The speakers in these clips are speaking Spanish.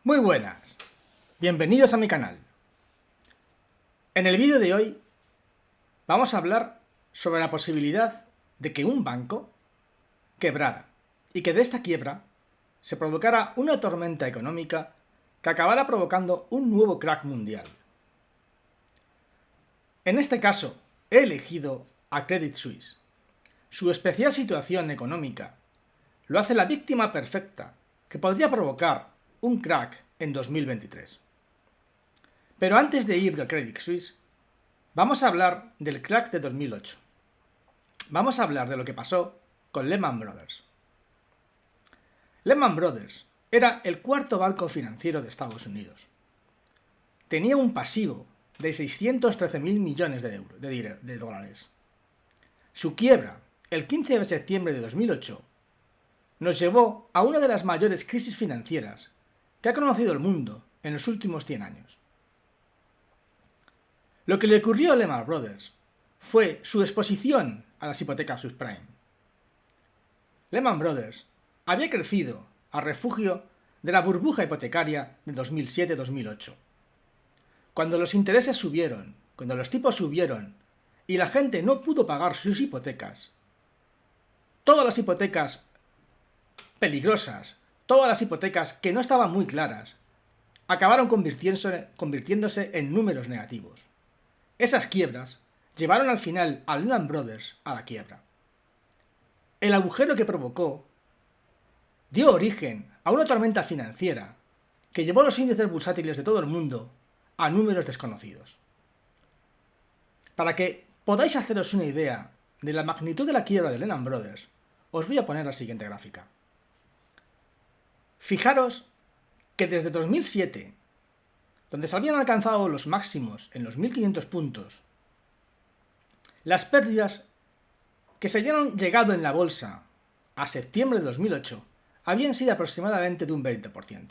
Muy buenas, bienvenidos a mi canal. En el vídeo de hoy vamos a hablar sobre la posibilidad de que un banco quebrara y que de esta quiebra se provocara una tormenta económica que acabara provocando un nuevo crack mundial. En este caso, he elegido a Credit Suisse. Su especial situación económica lo hace la víctima perfecta que podría provocar un crack en 2023. Pero antes de ir a Credit Suisse, vamos a hablar del crack de 2008. Vamos a hablar de lo que pasó con Lehman Brothers. Lehman Brothers era el cuarto banco financiero de Estados Unidos. Tenía un pasivo de 613.000 millones de dólares. Su quiebra, el 15 de septiembre de 2008, nos llevó a una de las mayores crisis financieras que ha conocido el mundo en los últimos 100 años. Lo que le ocurrió a Lehman Brothers fue su exposición a las hipotecas subprime. Lehman Brothers había crecido al refugio de la burbuja hipotecaria de 2007-2008. Cuando los intereses subieron, cuando los tipos subieron y la gente no pudo pagar sus hipotecas, todas las hipotecas peligrosas, todas las hipotecas que no estaban muy claras, acabaron convirtiéndose en números negativos. Esas quiebras llevaron al final a Lehman Brothers a la quiebra. El agujero que provocó dio origen a una tormenta financiera que llevó los índices bursátiles de todo el mundo a números desconocidos. Para que podáis haceros una idea de la magnitud de la quiebra de Lehman Brothers, os voy a poner la siguiente gráfica. Fijaros que desde 2007, donde se habían alcanzado los máximos en los 1.500 puntos, las pérdidas que se habían llegado en la bolsa a septiembre de 2008 habían sido aproximadamente de un 20%.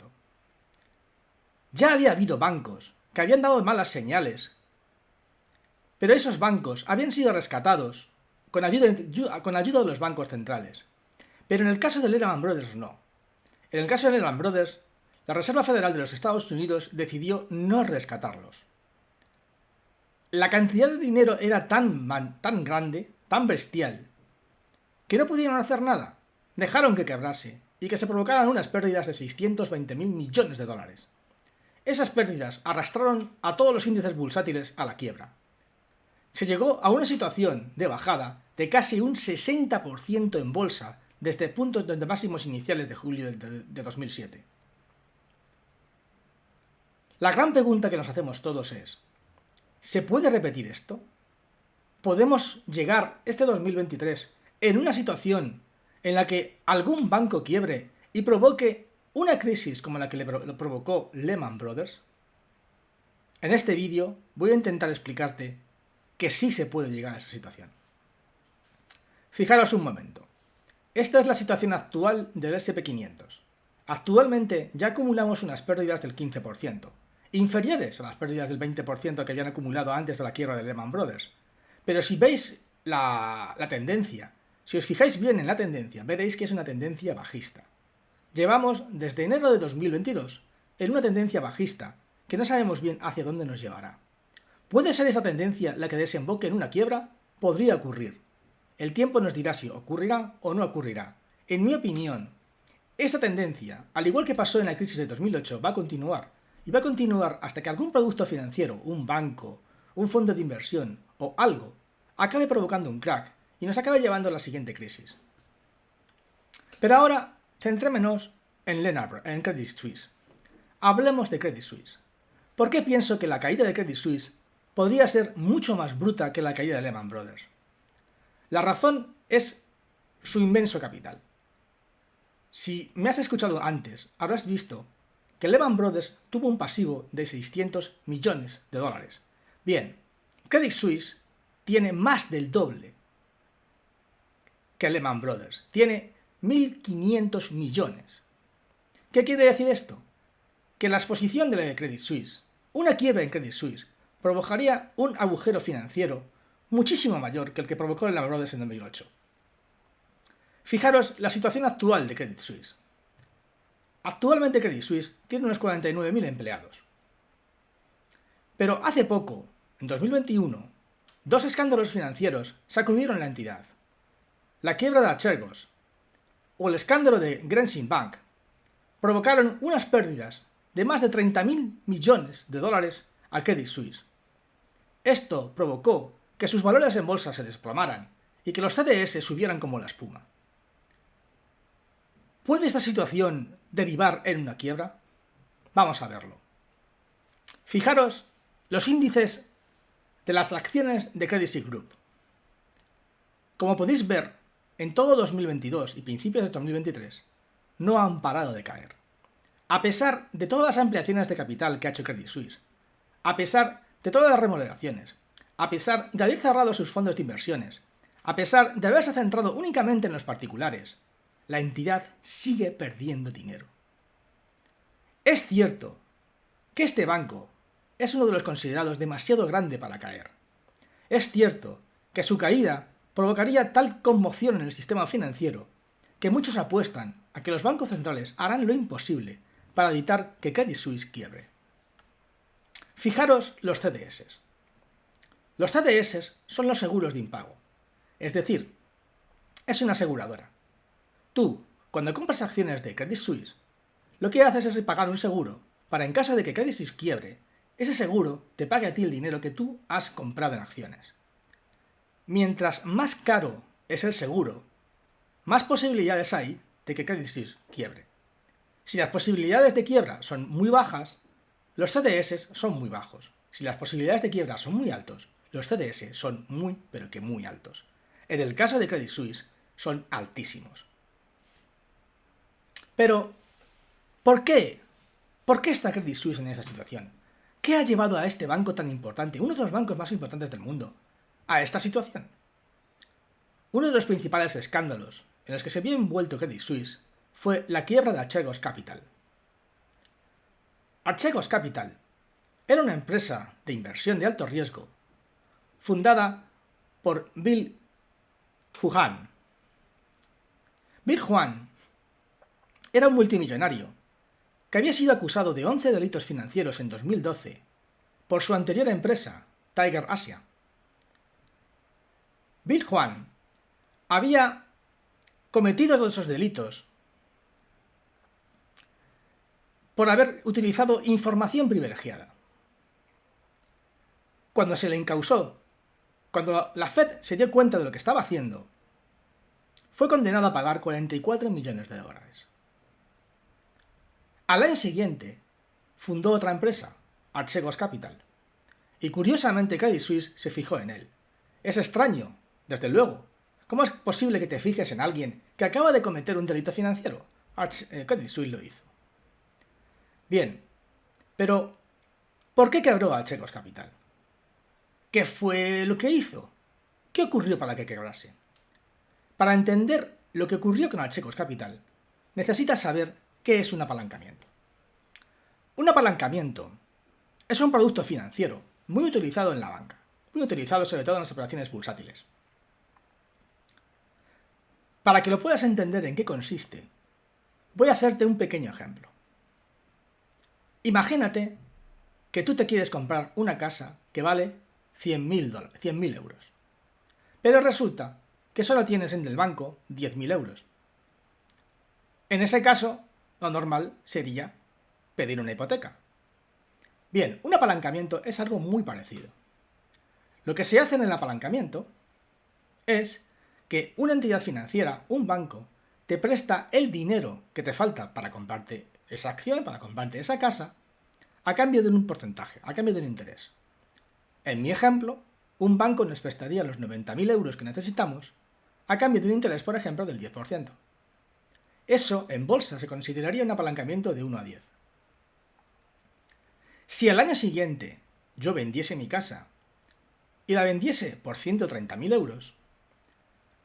Ya había habido bancos que habían dado malas señales, pero esos bancos habían sido rescatados con ayuda de los bancos centrales. Pero en el caso de Lehman Brothers no. En el caso de Lehman Brothers, la Reserva Federal de los Estados Unidos decidió no rescatarlos. La cantidad de dinero era tan grande, tan bestial, que no pudieron hacer nada. Dejaron que quebrase y que se provocaran unas pérdidas de 620.000 millones de dólares. Esas pérdidas arrastraron a todos los índices bursátiles a la quiebra. Se llegó a una situación de bajada de casi un 60% en bolsa desde puntos de máximos iniciales de julio de 2007. La gran pregunta que nos hacemos todos es, ¿se puede repetir esto? ¿Podemos llegar este 2023 en una situación en la que algún banco quiebre y provoque una crisis como la que lo provocó Lehman Brothers? En este vídeo voy a intentar explicarte que sí se puede llegar a esa situación. Fijaros un momento. Esta es la situación actual del S&P 500. Actualmente ya acumulamos unas pérdidas del 15%, inferiores a las pérdidas del 20% que habían acumulado antes de la quiebra de Lehman Brothers. Pero si veis la tendencia, si os fijáis bien en la tendencia, veréis que es una tendencia bajista. Llevamos desde enero de 2022 en una tendencia bajista que no sabemos bien hacia dónde nos llevará. ¿Puede ser esta tendencia la que desemboque en una quiebra? Podría ocurrir. El tiempo nos dirá si ocurrirá o no ocurrirá. En mi opinión, esta tendencia, al igual que pasó en la crisis de 2008, va a continuar. Y va a continuar hasta que algún producto financiero, un banco, un fondo de inversión o algo, acabe provocando un crack y nos acabe llevando a la siguiente crisis. Pero ahora, centrémonos en Credit Suisse. Hablemos de Credit Suisse. ¿Por qué pienso que la caída de Credit Suisse podría ser mucho más bruta que la caída de Lehman Brothers? La razón es su inmenso capital. Si me has escuchado antes, habrás visto que Lehman Brothers tuvo un pasivo de 600 millones de dólares. Bien, Credit Suisse tiene más del doble que Lehman Brothers. Tiene 1.500 millones. ¿Qué quiere decir esto? Que la exposición de la Credit Suisse, una quiebra en Credit Suisse, provocaría un agujero financiero muchísimo mayor que el que provocó Lehman Brothers en 2008. Fijaros la situación actual de Credit Suisse. Actualmente Credit Suisse tiene unos 49.000 empleados. Pero hace poco, en 2021, dos escándalos financieros sacudieron la entidad. La quiebra de Archegos o el escándalo de Greensill Bank provocaron unas pérdidas de más de 30.000 millones de dólares a Credit Suisse. Esto provocó que sus valores en bolsa se desplomaran y que los CDS subieran como la espuma. ¿Puede esta situación derivar en una quiebra? Vamos a verlo. Fijaros los índices de las acciones de Credit Suisse Group. Como podéis ver, en todo 2022 y principios de 2023 no han parado de caer. A pesar de todas las ampliaciones de capital que ha hecho Credit Suisse, a pesar de todas las remuneraciones, a pesar de haber cerrado sus fondos de inversiones, a pesar de haberse centrado únicamente en los particulares, la entidad sigue perdiendo dinero. Es cierto que este banco es uno de los considerados demasiado grande para caer. Es cierto que su caída provocaría tal conmoción en el sistema financiero que muchos apuestan a que los bancos centrales harán lo imposible para evitar que Credit Suisse quiebre. Fijaros los CDS. Los CDS son los seguros de impago. Es decir, es una aseguradora. Tú, cuando compras acciones de Credit Suisse, lo que haces es pagar un seguro para, en caso de que Credit Suisse quiebre, ese seguro te pague a ti el dinero que tú has comprado en acciones. Mientras más caro es el seguro, más posibilidades hay de que Credit Suisse quiebre. Si las posibilidades de quiebra son muy bajas, los CDS son muy bajos. Si las posibilidades de quiebra son muy altos, los CDS son muy, pero que muy altos. En el caso de Credit Suisse, son altísimos. Pero, ¿por qué? ¿Por qué está Credit Suisse en esta situación? ¿Qué ha llevado a este banco tan importante, uno de los bancos más importantes del mundo, a esta situación? Uno de los principales escándalos en los que se vio envuelto Credit Suisse fue la quiebra de Archegos Capital. Archegos Capital era una empresa de inversión de alto riesgo fundada por Bill Huan. Bill Huan era un multimillonario que había sido acusado de 11 delitos financieros en 2012 por su anterior empresa, Tiger Asia. Bill Huan había cometido todos esos delitos por haber utilizado información privilegiada. Cuando se le encausó, cuando la Fed se dio cuenta de lo que estaba haciendo, fue condenado a pagar 44 millones de dólares. Al año siguiente, fundó otra empresa, Archegos Capital, y curiosamente Credit Suisse se fijó en él. Es extraño, desde luego. ¿Cómo es posible que te fijes en alguien que acaba de cometer un delito financiero? Credit Suisse lo hizo. Bien, pero ¿por qué quebró Archegos Capital? ¿Qué fue lo que hizo? ¿Qué ocurrió para que quebrase? Para entender lo que ocurrió con Archegos Capital, necesitas saber qué es un apalancamiento. Un apalancamiento es un producto financiero muy utilizado en la banca, muy utilizado sobre todo en las operaciones bursátiles. Para que lo puedas entender en qué consiste, voy a hacerte un pequeño ejemplo. Imagínate que tú te quieres comprar una casa que vale 100.000 euros. Pero resulta que solo tienes en el banco 10.000 euros. En ese caso, lo normal sería pedir una hipoteca. Bien, un apalancamiento es algo muy parecido. Lo que se hace en el apalancamiento es que una entidad financiera, un banco, te presta el dinero que te falta para comprarte esa acción, para comprarte esa casa, a cambio de un porcentaje, a cambio de un interés. En mi ejemplo, un banco nos prestaría los 90.000 euros que necesitamos a cambio de un interés, por ejemplo, del 10%. Eso en bolsa se consideraría un apalancamiento de 1 a 10. Si al año siguiente yo vendiese mi casa y la vendiese por 130.000 euros,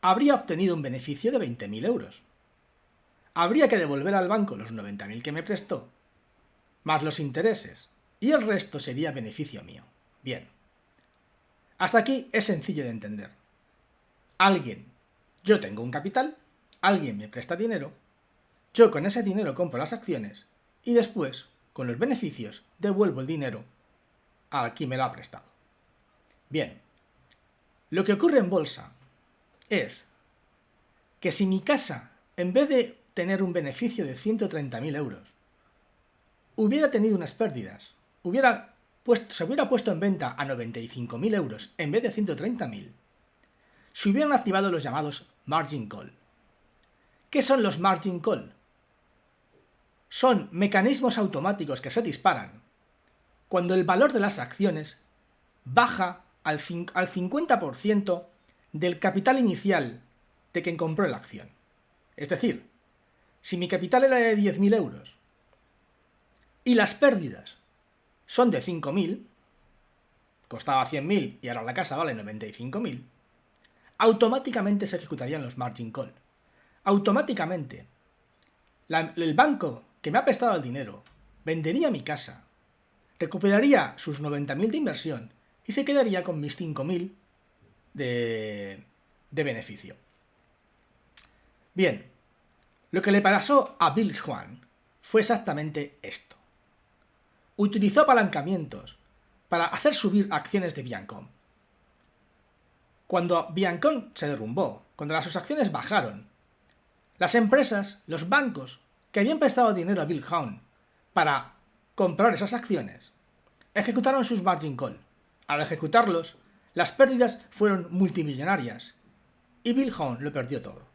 habría obtenido un beneficio de 20.000 euros. Habría que devolver al banco los 90.000 que me prestó, más los intereses, y el resto sería beneficio mío. Bien. Hasta aquí es sencillo de entender. Yo tengo un capital, alguien me presta dinero, Yo con ese dinero compro las acciones y después, con los beneficios, devuelvo el dinero a quien me lo ha prestado. Bien, lo que ocurre en bolsa es que si mi casa, en vez de tener un beneficio de 130.000 euros, hubiera tenido unas pérdidas, se hubiera puesto en venta a 95.000 euros en vez de 130.000, se hubieran activado los llamados margin call. ¿Qué son los margin call? Son mecanismos automáticos que se disparan cuando el valor de las acciones baja al 50% del capital inicial de quien compró la acción. Es decir, si mi capital era de 10.000 euros y las pérdidas son de 5.000, costaba 100.000 y ahora la casa vale 95.000, automáticamente se ejecutarían los margin call. Automáticamente, el banco que me ha prestado el dinero vendería mi casa, recuperaría sus 90.000 de inversión y se quedaría con mis 5.000 de beneficio. Bien, lo que le pasó a Bill Hwan fue exactamente esto. Utilizó apalancamientos para hacer subir acciones de Viacom. Cuando Viacom se derrumbó, cuando sus acciones bajaron, las empresas, los bancos que habían prestado dinero a Bill Hwan para comprar esas acciones, ejecutaron sus margin call. Al ejecutarlos, las pérdidas fueron multimillonarias y Bill Hwan lo perdió todo.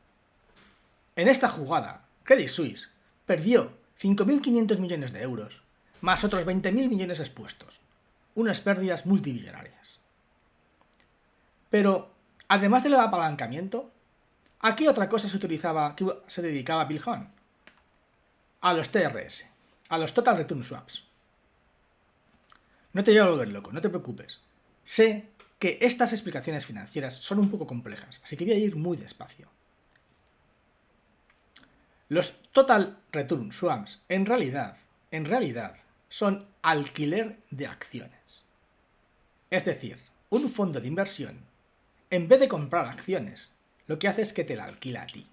En esta jugada, Credit Suisse perdió 5.500 millones de euros, más otros 20.000 millones expuestos. Unas pérdidas multimillonarias. Pero, además del apalancamiento, ¿a qué otra cosa se dedicaba Bill Hwan? A los TRS, a los Total Return Swaps. No te voy a volver loco, no te preocupes. Sé que estas explicaciones financieras son un poco complejas, así que voy a ir muy despacio. Los Total Return Swaps, en realidad, son alquiler de acciones. Es decir, un fondo de inversión, en vez de comprar acciones, lo que hace es que te la alquila a ti.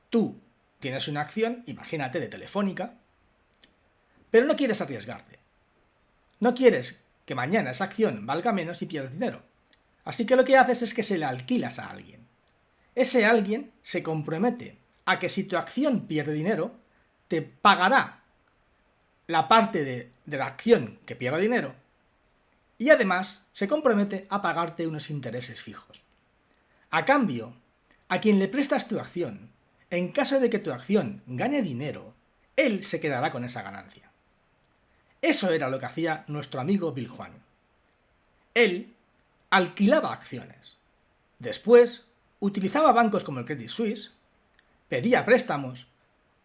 Tú tienes una acción, imagínate, de Telefónica, pero no quieres arriesgarte. No quieres que mañana esa acción valga menos y pierdas dinero. Así que lo que haces es que se la alquilas a alguien. Ese alguien se compromete a que si tu acción pierde dinero, te pagará la parte de la acción que pierda dinero y además se compromete a pagarte unos intereses fijos. A cambio, a quien le prestas tu acción, en caso de que tu acción gane dinero, él se quedará con esa ganancia. Eso era lo que hacía nuestro amigo Bill Hwan. Él alquilaba acciones. Después, utilizaba bancos como el Credit Suisse, pedía préstamos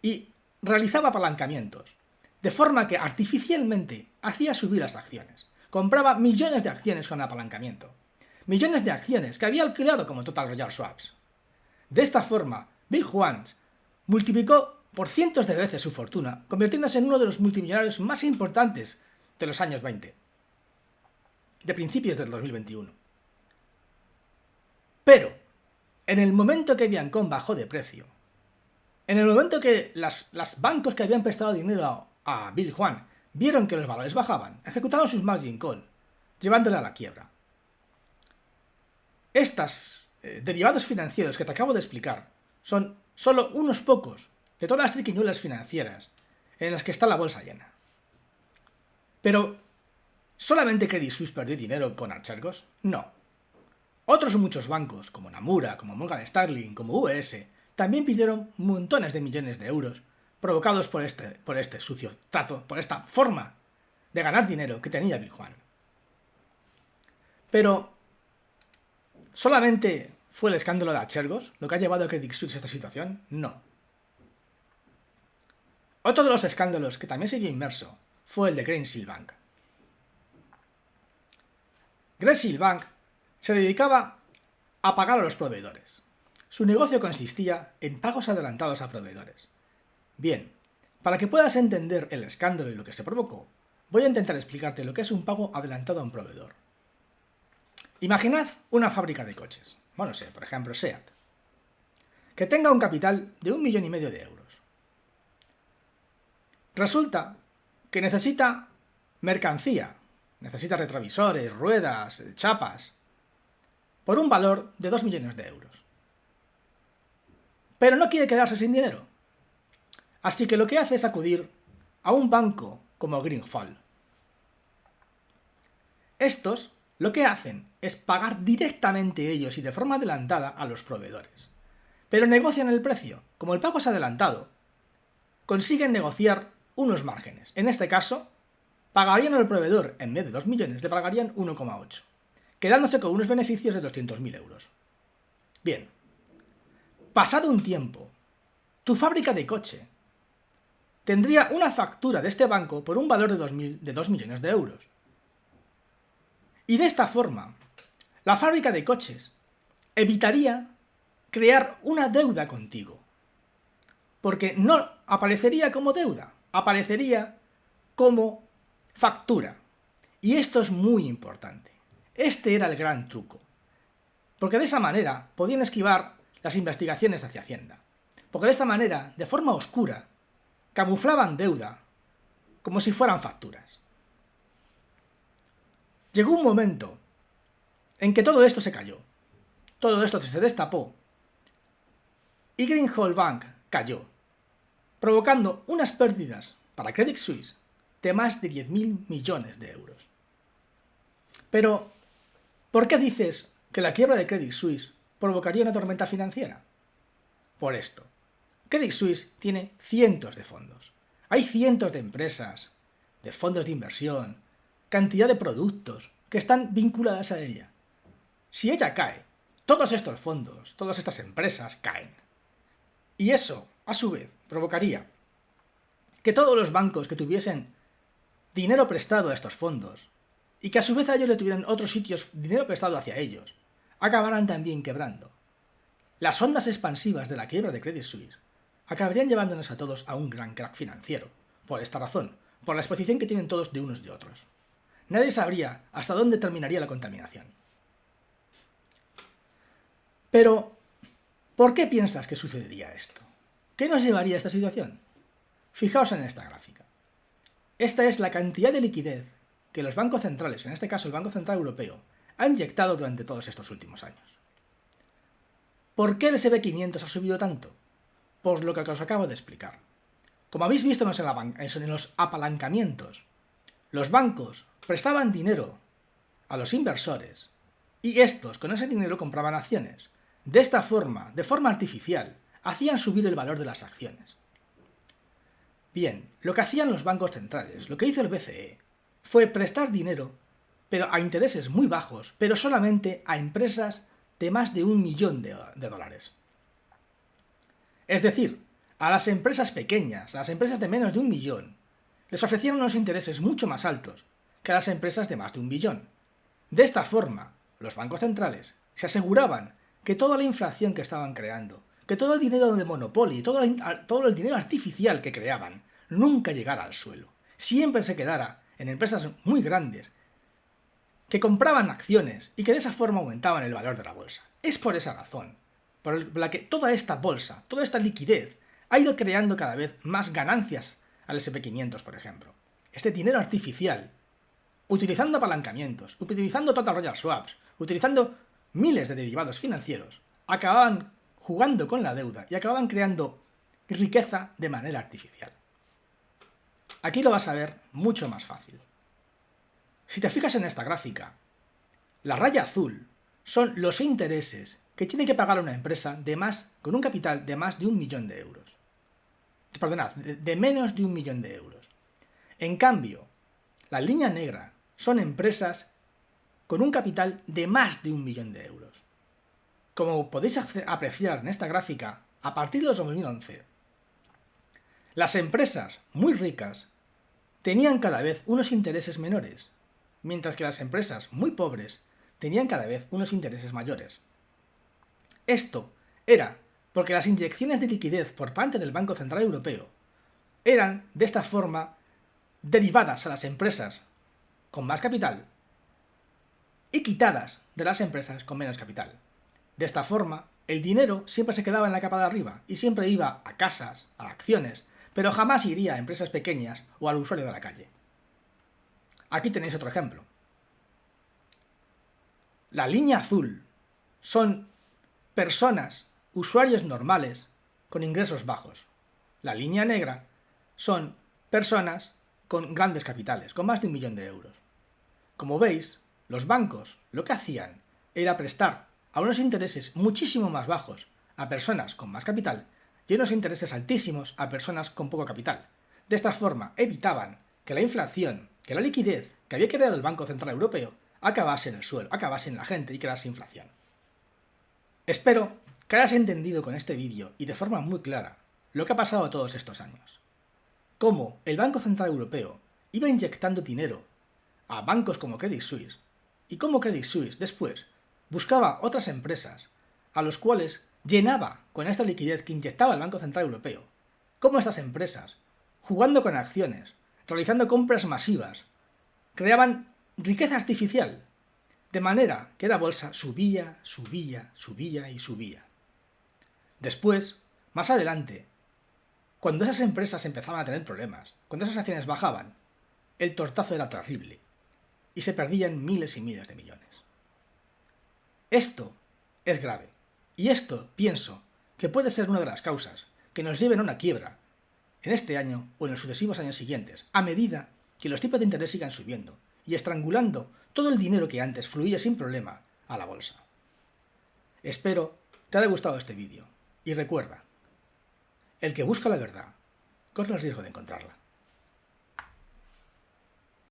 y realizaba apalancamientos, de forma que artificialmente hacía subir las acciones. Compraba millones de acciones con apalancamiento. Millones de acciones que había alquilado como Total Return Swaps. De esta forma, Bill Hwan multiplicó por cientos de veces su fortuna, convirtiéndose en uno de los multimillonarios más importantes de los años 20, de principios del 2021. Pero, en el momento que Viacom bajó de precio, en el momento que los bancos que habían prestado dinero a Bill Hwan vieron que los valores bajaban, ejecutaron sus margin call, llevándole a la quiebra. Estos derivados financieros que te acabo de explicar son solo unos pocos de todas las triquiñuelas financieras en las que está la bolsa llena. Pero, ¿solamente Credit Suisse perdió dinero con Archegos? No. Otros muchos bancos, como Nomura, como Morgan Stanley, como UBS, también pidieron montones de millones de euros provocados por este sucio trato, por esta forma de ganar dinero que tenía Bill Hwan. Pero, ¿solamente fue el escándalo de Archegos lo que ha llevado a Credit Suisse a esta situación? No. Otro de los escándalos que también se vio inmerso fue el de Greensill Bank. Greensill Bank se dedicaba a pagar a los proveedores. Su negocio consistía en pagos adelantados a proveedores. Bien, para que puedas entender el escándalo y lo que se provocó, voy a intentar explicarte lo que es un pago adelantado a un proveedor. Imaginad una fábrica de coches, por ejemplo SEAT, que tenga un capital de 1,5 millones de euros. Resulta que necesita mercancía, necesita retrovisores, ruedas, chapas, por un valor de 2 millones de euros. Pero no quiere quedarse sin dinero. Así que lo que hace es acudir a un banco como Greenfall. Estos lo que hacen es pagar directamente ellos y de forma adelantada a los proveedores. Pero negocian el precio. Como el pago es adelantado, consiguen negociar unos márgenes. En este caso, pagarían al proveedor, en vez de 2 millones, le pagarían 1,8, quedándose con unos beneficios de 200.000 euros. Bien, pasado un tiempo, tu fábrica de coche tendría una factura de este banco por un valor de 2 millones de euros. Y de esta forma, la fábrica de coches evitaría crear una deuda contigo. Porque no aparecería como deuda, aparecería como factura. Y esto es muy importante. Este era el gran truco. Porque de esa manera podían esquivar las investigaciones hacia Hacienda. Porque de esta manera, de forma oscura, camuflaban deuda como si fueran facturas. Llegó un momento en que todo esto se cayó. Todo esto se destapó. Y Greenhall Bank cayó, provocando unas pérdidas para Credit Suisse de más de 10.000 millones de euros. Pero, ¿por qué dices que la quiebra de Credit Suisse provocaría una tormenta financiera? Por esto. Credit Suisse tiene cientos de fondos. Hay cientos de empresas, de fondos de inversión, cantidad de productos que están vinculadas a ella. Si ella cae, todos estos fondos, todas estas empresas caen. Y eso, a su vez, provocaría que todos los bancos que tuviesen dinero prestado a estos fondos, y que a su vez a ellos le tuvieran otros sitios dinero prestado hacia ellos, acabarán también quebrando. Las ondas expansivas de la quiebra de Credit Suisse acabarían llevándonos a todos a un gran crack financiero, por esta razón, por la exposición que tienen todos de unos de otros. Nadie sabría hasta dónde terminaría la contaminación. Pero, ¿por qué piensas que sucedería esto? ¿Qué nos llevaría a esta situación? Fijaos en esta gráfica. Esta es la cantidad de liquidez que los bancos centrales, en este caso el Banco Central Europeo, ha inyectado durante todos estos últimos años. ¿Por qué el SP500 ha subido tanto? Por lo que os acabo de explicar. Como habéis visto en los apalancamientos, los bancos prestaban dinero a los inversores y estos con ese dinero compraban acciones. De esta forma, de forma artificial, hacían subir el valor de las acciones. Bien, lo que hacían los bancos centrales, lo que hizo el BCE, fue prestar dinero, pero a intereses muy bajos, pero solamente a empresas de más de 1 millón de dólares. Es decir, a las empresas pequeñas, a las empresas de menos de 1 millón, les ofrecieron unos intereses mucho más altos que a las empresas de más de 1 billón. De esta forma, los bancos centrales se aseguraban que toda la inflación que estaban creando, que todo el dinero de monopolio, todo el dinero artificial que creaban, nunca llegara al suelo. Siempre se quedara en empresas muy grandes que compraban acciones y que de esa forma aumentaban el valor de la bolsa. Es por esa razón por la que toda esta bolsa, toda esta liquidez, ha ido creando cada vez más ganancias al SP500, por ejemplo. Este dinero artificial, utilizando apalancamientos, utilizando Total Royal Swaps, utilizando miles de derivados financieros, acababan jugando con la deuda y acababan creando riqueza de manera artificial. Aquí lo vas a ver mucho más fácil. Si te fijas en esta gráfica, la raya azul son los intereses que tiene que pagar una empresa con un capital de más de 1 millón de euros. Perdonad, de menos de 1 millón de euros. En cambio, la línea negra son empresas con un capital de más de 1 millón de euros. Como podéis apreciar en esta gráfica, a partir de 2011, las empresas muy ricas tenían cada vez unos intereses menores, mientras que las empresas muy pobres tenían cada vez unos intereses mayores. Esto era porque las inyecciones de liquidez por parte del Banco Central Europeo eran, de esta forma, derivadas a las empresas con más capital y quitadas de las empresas con menos capital. De esta forma, el dinero siempre se quedaba en la capa de arriba y siempre iba a casas, a acciones, pero jamás iría a empresas pequeñas o al usuario de la calle. Aquí tenéis otro ejemplo. La línea azul son personas, usuarios normales, con ingresos bajos. La línea negra son personas con grandes capitales, con más de 1 millón de euros. Como veis, los bancos lo que hacían era prestar a unos intereses muchísimo más bajos a personas con más capital y unos intereses altísimos a personas con poco capital. De esta forma evitaban que la inflación, que la liquidez que había creado el Banco Central Europeo acabase en el suelo, acabase en la gente y crease inflación. Espero que hayas entendido con este vídeo y de forma muy clara lo que ha pasado todos estos años. Cómo el Banco Central Europeo iba inyectando dinero a bancos como Credit Suisse y cómo Credit Suisse después buscaba otras empresas a los cuales llenaba con esta liquidez que inyectaba el Banco Central Europeo. Cómo estas empresas, jugando con acciones, realizando compras masivas, creaban riqueza artificial, de manera que la bolsa subía, subía, subía y subía. Después, más adelante, cuando esas empresas empezaban a tener problemas, cuando esas acciones bajaban, el tortazo era terrible y se perdían miles y miles de millones. Esto es grave y esto pienso que puede ser una de las causas que nos lleven a una quiebra en este año o en los sucesivos años siguientes, a medida que los tipos de interés sigan subiendo y estrangulando todo el dinero que antes fluía sin problema a la bolsa. Espero te haya gustado este vídeo y recuerda, el que busca la verdad corre el riesgo de encontrarla.